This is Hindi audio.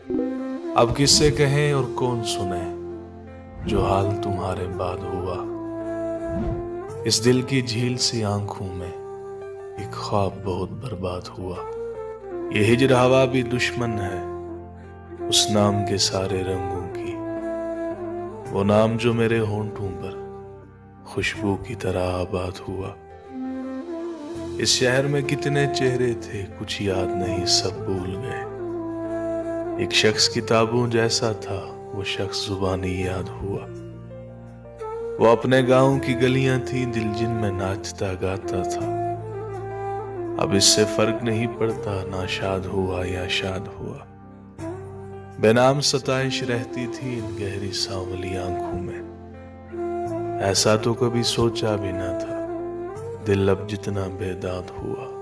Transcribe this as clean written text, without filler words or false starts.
अब किससे कहें और कौन सुने जो हाल तुम्हारे बाद हुआ। इस दिल की झील सी आंखों में एक ख्वाब बहुत बर्बाद हुआ। ये हिजर हवा भी दुश्मन है उस नाम के सारे रंगों की, वो नाम जो मेरे होंठों पर खुशबू की तरह आबाद हुआ। इस शहर में कितने चेहरे थे कुछ याद नहीं, सब भूल गए। एक शख्स किताबों जैसा था, वो शख्स जुबानी याद हुआ। वो अपने गांव की गलियां थी दिल जिनमें नाचता गाता था। अब इससे फर्क नहीं पड़ता ना शाद हुआ या शाद हुआ। बेनाम सताइश रहती थी इन गहरी सांवली आंखों में। ऐसा तो कभी सोचा भी ना था, दिल अब जितना बेदाद हुआ।